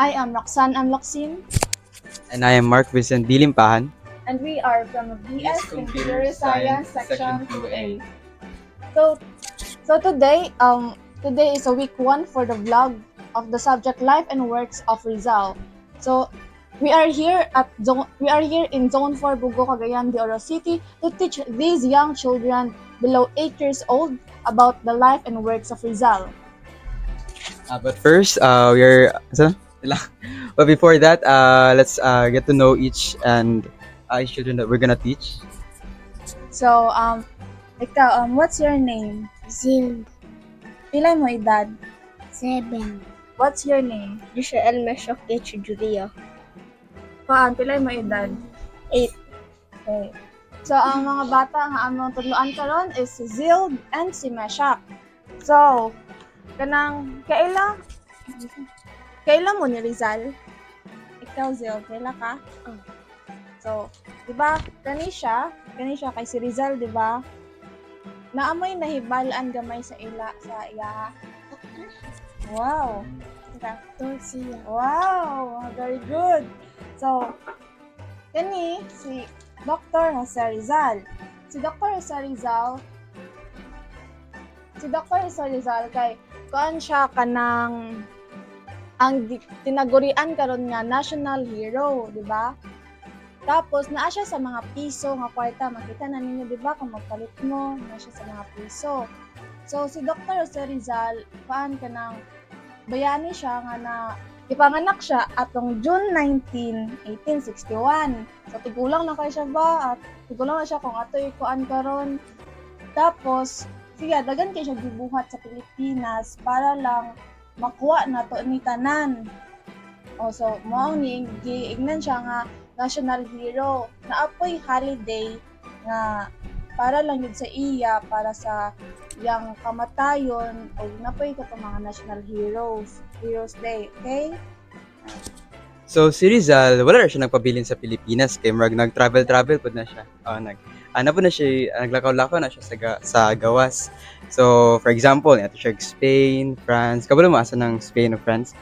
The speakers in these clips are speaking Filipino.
I am Roxanne Anlocsin, And I am Mark Vincent Dilimpahan. and we are from BS Computer Computer Science Science, Section Section 2A. So, today is a week 1 for the vlog of the subject Life and Works of Rizal. So, we are here in Zone 4 Bugo, Cagayan de Oro City to teach these young children below 8 years old about the life and works of Rizal. But first, but before that, let's get to know each children that we're gonna teach. So, what's your name? Zild, Pilay mo edad? 7. What's your name? Joshel Meshok Julia. Pilay mo edad? 8. Okay. So, ang mga bata nga among tudloan karon is si Zild and si Meshak. So, kaila mo ni Rizal? Ikaw, Zild, kaila ka? Oh. So, di ba, kani siya kay si Rizal, di ba? Naamoy nahibalaan gamay sa iya. Wow. Teka. Torsia. Wow, very good. So, kani si Dr. Jose Rizal. Si Dr. Jose Rizal kay kuan siya kanang tinagurian karon nga national hero, di ba? Tapos naa siya sa mga piso nga kwarta, makita na ninyo di ba kung magpalit mo, naa siya sa mga piso. So si Dr. Jose Rizal, kuan kanang bayani siya nga na ipanganak siya atong June 19, 1861. So tigulang na kay siya ba at tigulang na siya kung atoy kuan karon. Tapos siya dagan kay siya gibuhat sa Pilipinas para lang makuha na to ni tanan. So mao ni giignan siya nga national hero. Naapoy holiday nga para lang yun sa iya, para sa yang kamatayon o napoy ka mga national Heroes Day, okay? So si Rizal, wala na siya nagpabilin sa Pilipinas kay Marag nag-travel po na siya. Po na siya, naglakaw-lakaw na siya sa gawas. So for example, ito siya Spain, France. Kabalo mo asa ng Spain o France?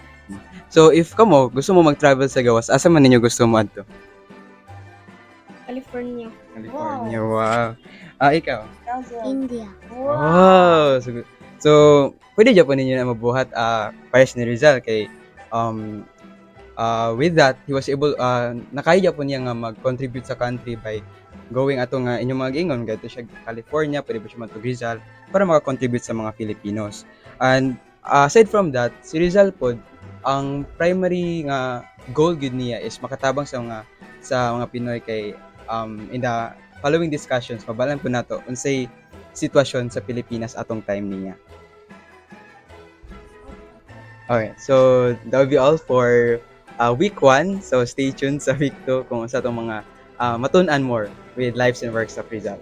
So if kamo gusto mo mag-travel sa gawas, asa man ninyo gusto mo adto? California. California. Wow. Ikaw? Ikaw, Zil. India. Wow. So pwede dyan po ninyo na mabuhat pares ni Rizal kay with that he was able nakaya po niya nga mag-contribute sa country by going ato nga inyong mga gingon gadto siya California, pwede po siya matug Rizal para maka-contribute sa mga Filipinos. And aside from that, si Rizal po ang primary nga goal gud niya is makatabang sa mga Pinoy kay in the following discussions mabalan po nato unsay sitwasyon sa Pilipinas atong time niya. Okay, so that will be all for week 1. So stay tuned sa week 2 kung sa itong mga matun-an more with Lives and Works of Rizal.